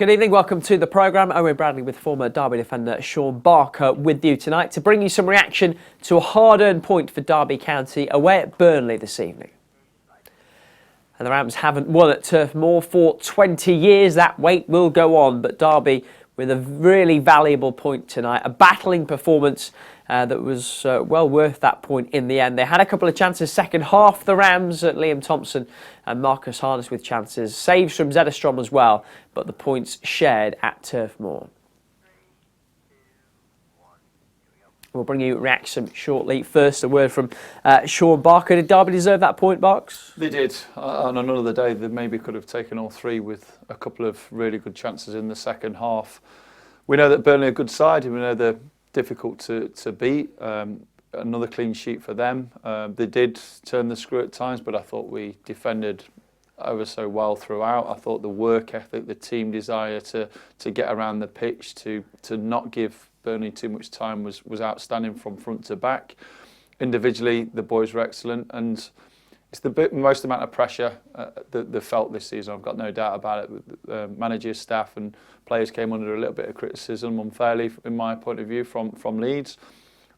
Good evening, welcome to the programme. Owen Bradley with former Derby defender Sean Barker with you tonight to bring you some reaction to a hard-earned point for Derby County away at Burnley this evening. And the Rams haven't won at Turf Moor for 20 years. That wait will go on, but Derby with a really valuable point tonight. A battling performance that was well worth that point in the end. They had a couple of chances second half, the Rams, Liam Thompson and Marcus Harness with chances. Saves from Zedestrom as well, but the points shared at Turf Moor. We'll bring you reaction shortly. First, a word from Sean Barker. Did Derby deserve that point, Barks? They did. On another day, they maybe could have taken all three with a couple of really good chances in the second half. We know that Burnley are a good side, and we know they're difficult to beat. Another clean sheet for them. They did turn the screw at times, but I thought we defended ever so well throughout. I thought the work ethic, the team desire to get around the pitch, to not give Burnley too much time was outstanding from front to back. Individually, the boys were excellent, and it's the most amount of pressure that they felt this season. I've got no doubt about it. Managers, staff and players came under a little bit of criticism unfairly, in my point of view, from Leeds.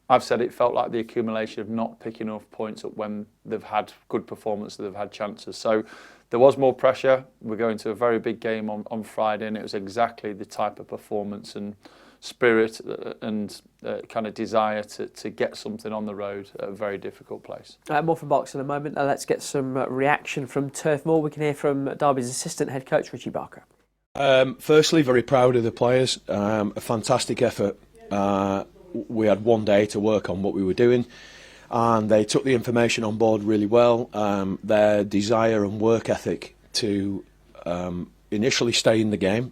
I've said it felt like the accumulation of not picking enough points up when they've had good performances, they've had chances. So there was more pressure. We're going to a very big game on Friday, and it was exactly the type of performance and spirit and kind of desire to get something on the road at a very difficult place. More from Barks in a moment. Let's get some reaction from Turf Moor. We can hear from Derby's assistant head coach, Richie Barker. Firstly, very proud of the players. A fantastic effort. We had one day to work on what we were doing, and they took the information on board really well. Their desire and work ethic to initially stay in the game,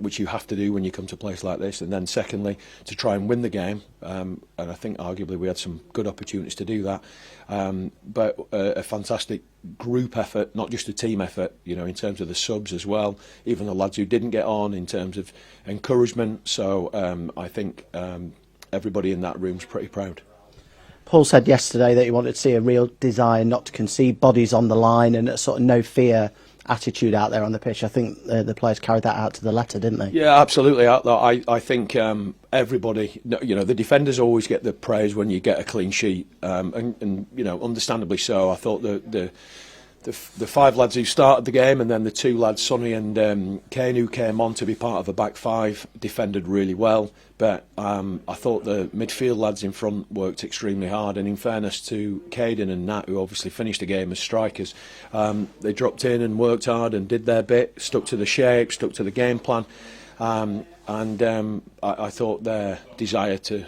which you have to do when you come to a place like this, and then secondly to try and win the game, and I think arguably we had some good opportunities to do that, but a fantastic group effort, not just a team effort, you know, in terms of the subs as well, even the lads who didn't get on, in terms of encouragement. So I think everybody in that room's pretty proud. Paul said yesterday that he wanted to see a real desire not to concede, bodies on the line and a sort of no fear attitude out there on the pitch. I think the players carried that out to the letter, didn't they? Yeah, absolutely. I think everybody, you know, the defenders always get the praise when you get a clean sheet, and you know, understandably so. I thought the five lads who started the game, and then the two lads, Sonny and Kane, who came on to be part of a back five, defended really well. But I thought the midfield lads in front worked extremely hard, and in fairness to Caden and Nat, who obviously finished the game as strikers, they dropped in and worked hard and did their bit, stuck to the shape, stuck to the game plan, and I thought their desire to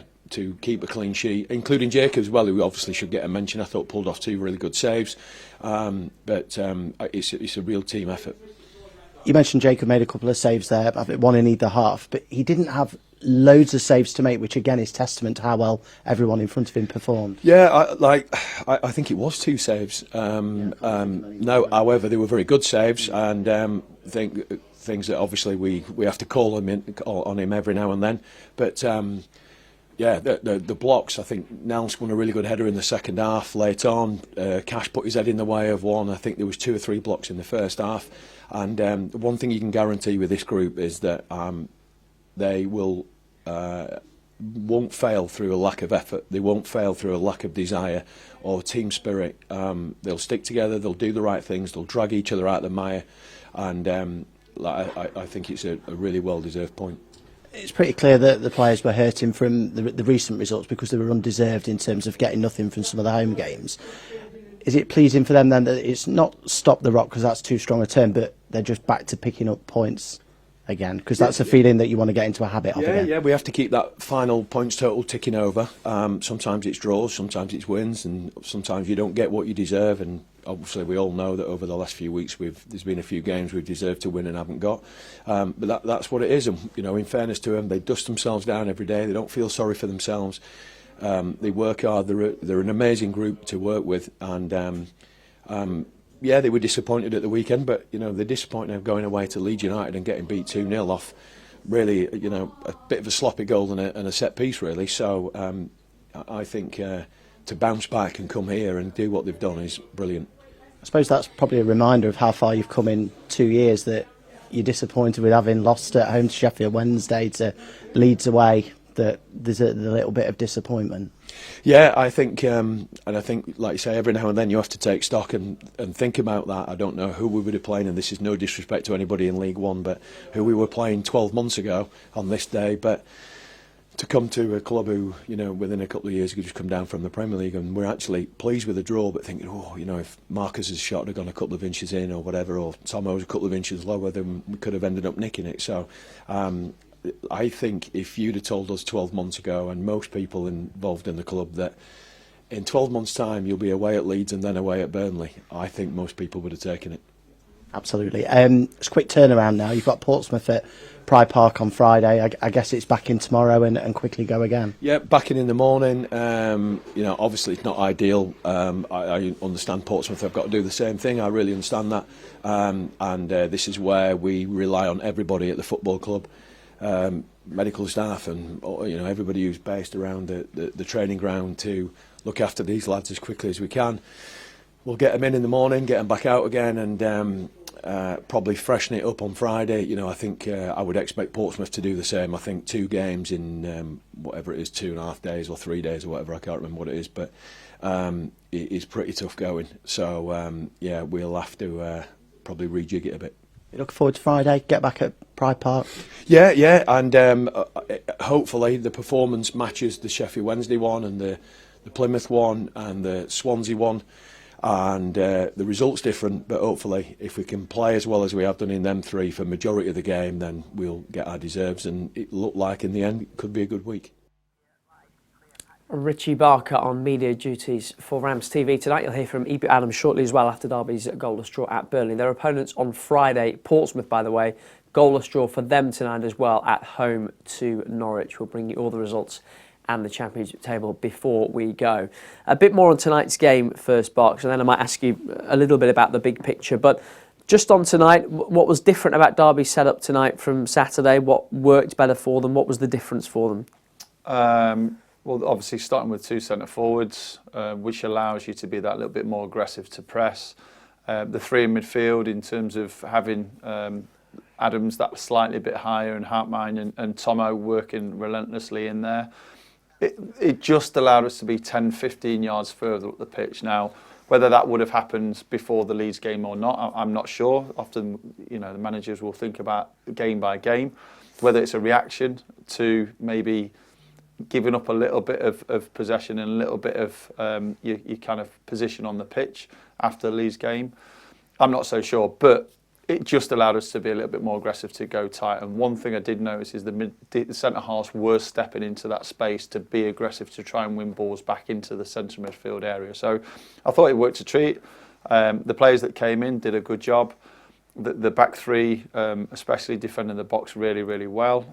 keep a clean sheet, including Jacob as well, who obviously should get a mention. I thought pulled off two really good saves, but it's a real team effort. You mentioned Jacob made a couple of saves there, one in either half, but he didn't have loads of saves to make, which again is testament to how well everyone in front of him performed. Yeah, I think it was two saves. No, however, they were very good saves, and things that obviously we have to call on him every now and then, but. Yeah, the blocks, I think Nels won a really good header in the second half late on. Cash put his head in the way of one. I think there was 2 or 3 blocks in the first half. And one thing you can guarantee with this group is that they won't fail through a lack of effort. They won't fail through a lack of desire or team spirit. They'll stick together, they'll do the right things, they'll drag each other out of the mire. And I think it's a really well-deserved point. It's pretty clear that the players were hurting from the recent results because they were undeserved in terms of getting nothing from some of the home games. Is it pleasing for them then that it's not stop the rot, because that's too strong a term, but they're just back to picking up points again? Because that's a feeling that you want to get into a habit of again. Yeah, we have to keep that final points total ticking over. Sometimes it's draws, sometimes it's wins, and sometimes you don't get what you deserve. And obviously we all know that over the last few weeks there's been a few games we've deserved to win and haven't got. But that's what it is. And you know, in fairness to them, they dust themselves down every day. They don't feel sorry for themselves. They work hard. They're an amazing group to work with. And yeah, they were disappointed at the weekend, but you know, they're disappointed of going away to Leeds United and getting beat 2-0 off really, you know, a bit of a sloppy goal and a set piece really. So I think to bounce back and come here and do what they've done is brilliant. I suppose that's probably a reminder of how far you've come in 2 years, that you're disappointed with having lost at home to Sheffield Wednesday to Leeds away, that there's a little bit of disappointment? Yeah, I think, and I think, like you say, every now and then you have to take stock and think about that. I don't know who we would have played, and this is no disrespect to anybody in League One, but who we were playing 12 months ago on this day. But to come to a club who, within a couple of years could just come down from the Premier League, and we're actually pleased with the draw, but thinking, if Marcus's shot had gone a couple of inches in or whatever, or Tomo's a couple of inches lower, then we could have ended up nicking it. So I think if you'd have told us 12 months ago, and most people involved in the club, that in 12 months' time you'll be away at Leeds and then away at Burnley, I think most people would have taken it. Absolutely. It's a quick turnaround now. You've got Portsmouth at Pride Park on Friday. I guess it's back in tomorrow and quickly go again. Yeah, back in the morning. Obviously it's not ideal. I understand Portsmouth have got to do the same thing. I really understand that. And this is where we rely on everybody at the football club. Medical staff and everybody who's based around the training ground to look after these lads as quickly as we can. We'll get them in the morning, get them back out again, and probably freshen it up on Friday. I think I would expect Portsmouth to do the same. I think 2 games in whatever it is, 2.5 days or 3 days or whatever, I can't remember what it is, but it is pretty tough going. So we'll have to probably rejig it a bit. You looking forward to Friday? Get back at Pride Park? Yeah, and hopefully the performance matches the Sheffield Wednesday one and the Plymouth one and the Swansea one. And the result's different, but hopefully if we can play as well as we have done in them 3 for majority of the game, then we'll get our deserves, and it looked like in the end it could be a good week. Richie Barker on media duties for RamsTV tonight. You'll hear from Ebou Adams shortly as well after Derby's goalless draw at Burnley. Their opponents on Friday, Portsmouth, by the way, goalless draw for them tonight as well at home to Norwich. We'll bring you all the results and the championship table before we go. A bit more on tonight's game first, Barks, and then I might ask you a little bit about the big picture. But just on tonight, what was different about Derby's setup tonight from Saturday? What worked better for them? What was the difference for them? Well, obviously starting with 2 centre forwards, which allows you to be that little bit more aggressive to press. The 3 in midfield in terms of having Adams that slightly bit higher and Hartmine and Tomo working relentlessly in there. It just allowed us to be 10, 15 yards further up the pitch. Now, whether that would have happened before the Leeds game or not, I'm not sure. Often, the managers will think about game by game, whether it's a reaction to maybe giving up a little bit of possession and a little bit of your kind of position on the pitch after the Leeds game. I'm not so sure, but it just allowed us to be a little bit more aggressive, to go tight. And one thing I did notice is the centre halves were stepping into that space to be aggressive, to try and win balls back into the centre midfield area. So I thought it worked a treat. The players that came in did a good job. The back 3, especially defending the box really, really well.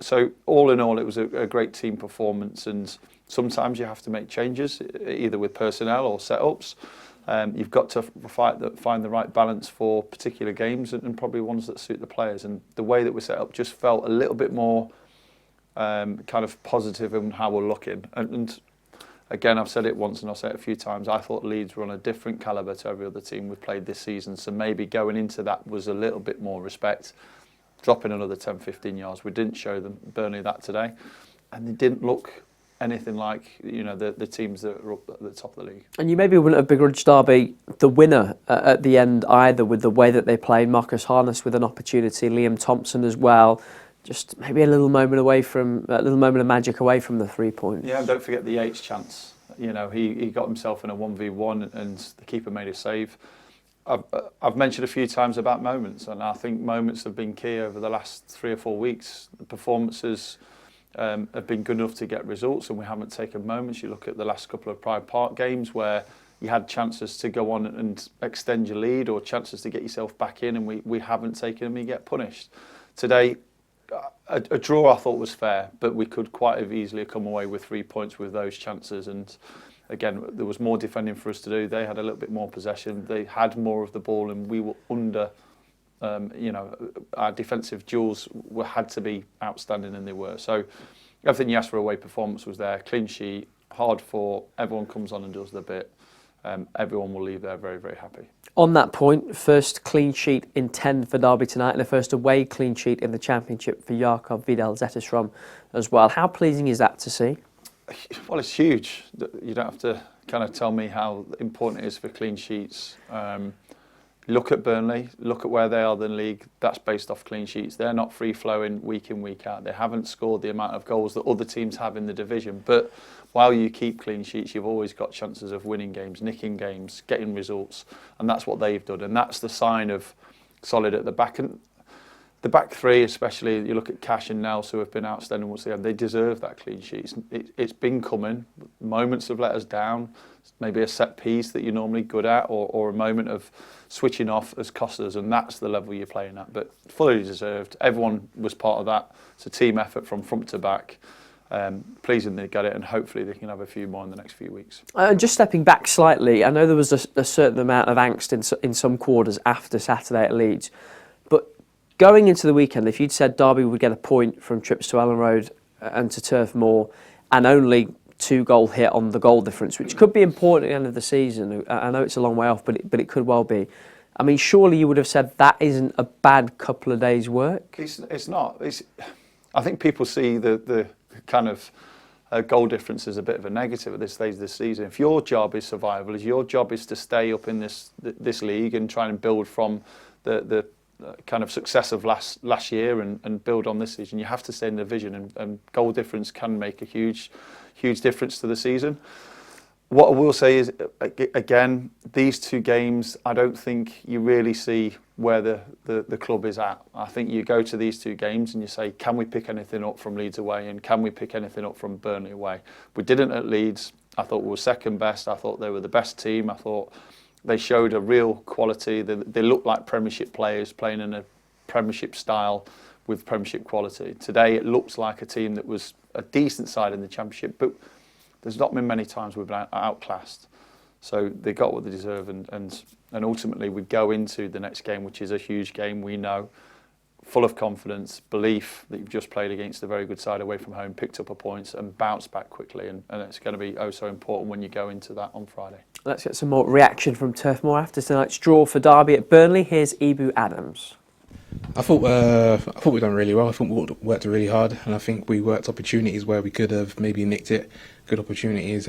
So all in all, it was a great team performance. And sometimes you have to make changes, either with personnel or setups. You've got to find the right balance for particular games and probably ones that suit the players. And the way that we're set up just felt a little bit more kind of positive in how we're looking. And again, I've said it once and I'll say it a few times, I thought Leeds were on a different calibre to every other team we've played this season. So maybe going into that was a little bit more respect, dropping another 10, 15 yards. We didn't show them Burnley that today. And they didn't look anything like the teams that are up at the top of the league. And you maybe wouldn't have begrudged Derby the winner at the end either, with the way that they played. Marcus Harness with an opportunity, Liam Thompson as well. Just maybe a little moment of magic away from the 3 points. Yeah, and don't forget the Yates chance. He got himself in a 1v1 and the keeper made a save. I've mentioned a few times about moments, and I think moments have been key over the last 3 or 4 weeks. The performances have been good enough to get results, and we haven't taken moments. You look at the last couple of Pride Park games where you had chances to go on and extend your lead, or chances to get yourself back in, and we haven't taken them. You get punished. Today, a draw I thought was fair, but we could quite have easily come away with 3 points with those chances. And again, there was more defending for us to do. They had a little bit more possession. They had more of the ball, and we were under. Our defensive duels had to be outstanding, and they were. So everything you asked for, away performance was there. Clean sheet, hard fought. Everyone comes on and does their bit. Everyone will leave there very, very happy. On that point, first clean sheet in 10 for Derby tonight and the first away clean sheet in the Championship for Jakob Vidal-Zetterstrom as well. How pleasing is that to see? Well, it's huge. You don't have to kind of tell me how important it is for clean sheets. Look at Burnley, look at where they are in the league. That's based off clean sheets. They're not free-flowing week in, week out. They haven't scored the amount of goals that other teams have in the division. But while you keep clean sheets, you've always got chances of winning games, nicking games, getting results. And that's what they've done. And that's the sign of solid at the back. And the back three, especially, you look at Cash and Nels, who have been outstanding once again, they deserve that clean sheet. It's been coming. Moments have let us down. Maybe a set piece that you're normally good at, or a moment of switching off has cost us, and that's the level you're playing at. But fully deserved. Everyone was part of that. It's a team effort from front to back. Pleasing they got it, and hopefully they can have a few more in the next few weeks. Just stepping back slightly, I know there was a certain amount of angst in some quarters after Saturday at Leeds, but going into the weekend, if you'd said Derby would get a point from trips to Ellen Road and to Turf Moor, and only 2-goal hit on the goal difference, which could be important at the end of the season. I know it's a long way off, but it could well be. I mean, surely you would have said that isn't a bad couple of days' work? It's not. I think people see the kind of goal difference as a bit of a negative at this stage of the season. If your job is survival, if your job is to stay up in this league and try and build from the kind of success of last year and build on this season, you have to stay in the division, and goal difference can make a huge difference to the season. What I will say is, again, these 2 games, I don't think you really see where the club is at. I think you go to these 2 games and you say, can we pick anything up from Leeds away, and can we pick anything up from Burnley away? We didn't at Leeds. I thought we were second best. I thought they were the best team. I thought they showed a real quality. They looked like Premiership players playing in a Premiership style with Premiership quality. Today it looks like a team that was a decent side in the Championship, but there's not been many times we've been outclassed. So they got what they deserve, and ultimately we go into the next game, which is a huge game, we know, full of confidence, belief that you've just played against a very good side away from home, picked up a point and bounced back quickly, and it's going to be so important when you go into that on Friday. Let's get some more reaction from Turf Moor after tonight's draw for Derby at Burnley. Here's Ebou Adams. I thought we'd done really well. I think we worked really hard, and I think we worked opportunities where we could have maybe nicked it. Good opportunities.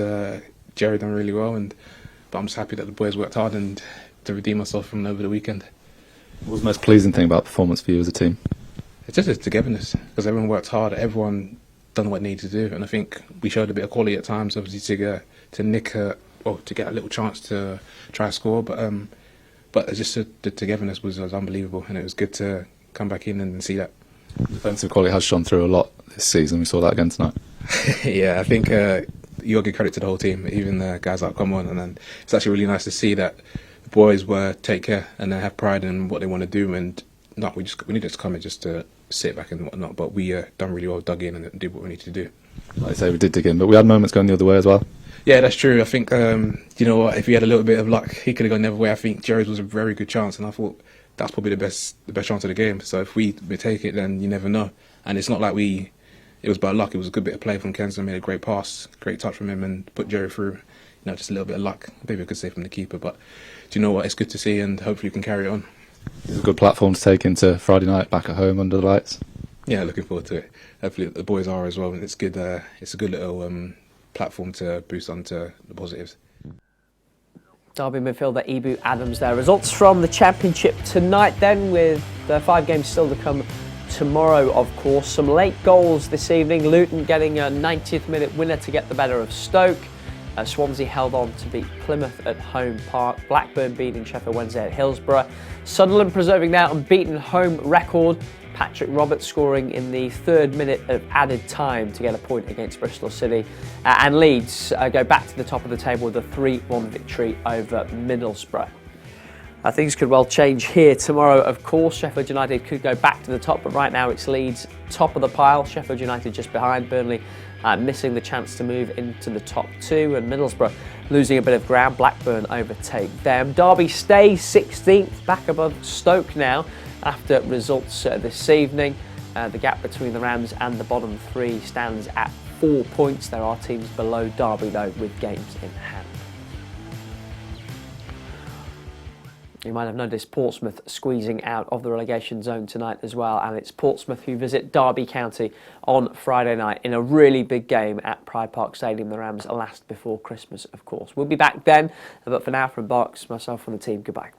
Jerry done really well, but I'm just happy that the boys worked hard and to redeem ourselves from over the weekend. What was the most pleasing thing about the performance for you as a team? It's just a togetherness, because everyone worked hard. Everyone done what it needed to do, and I think we showed a bit of quality at times. Obviously to nick to get a little chance to try to score, but it's just the togetherness was unbelievable, and it was good to come back in and see that. Defensive quality has shone through a lot this season. We saw that again tonight. Yeah, I think you got to give credit to the whole team, even the guys like come on, and then it's actually really nice to see that the boys take care and they have pride in what they want to do, and we needed to come in just to sit back and whatnot, but we done really well, dug in and did what we needed to do. Like I say, we did dig in, but we had moments going the other way as well. Yeah, that's true. I think, you know what, if he had a little bit of luck, he could have gone the other way. I think Jerry's was a very good chance, and I thought that's probably the best chance of the game. So if we take it, then you never know. And it's not like it was by luck. It was a good bit of play from Kenson, made a great pass, great touch from him, and put Jerry through. Just a little bit of luck. Maybe I could say from the keeper, but do you know what? It's good to see, and hopefully we can carry it on. It's a good platform to take into Friday night back at home under the lights. Yeah, looking forward to it. Hopefully the boys are as well, and it's good. It's a good little platform to boost onto the positives. Derby midfielder Ebou Adams there. Results from the Championship tonight then, with 5 games still to come tomorrow, of course. Some late goals this evening. Luton getting a 90th minute winner to get the better of Stoke. Swansea held on to beat Plymouth at home park. Blackburn beating Sheffield Wednesday at Hillsborough. Sunderland preserving their unbeaten home record. Patrick Roberts scoring in the 3rd minute of added time to get a point against Bristol City. And Leeds go back to the top of the table with a 3-1 victory over Middlesbrough. Things could well change here tomorrow, of course. Sheffield United could go back to the top, but right now it's Leeds top of the pile. Sheffield United just behind. Burnley missing the chance to move into the top 2, and Middlesbrough losing a bit of ground. Blackburn overtake them. Derby stay 16th, back above Stoke now after results this evening. The gap between the Rams and the bottom 3 stands at 4 points. There are teams below Derby though with games in hand. You might have noticed Portsmouth squeezing out of the relegation zone tonight as well, and it's Portsmouth who visit Derby County on Friday night in a really big game at Pride Park Stadium. The Rams last before Christmas, of course. We'll be back then, but for now, from Barks, myself and the team, goodbye.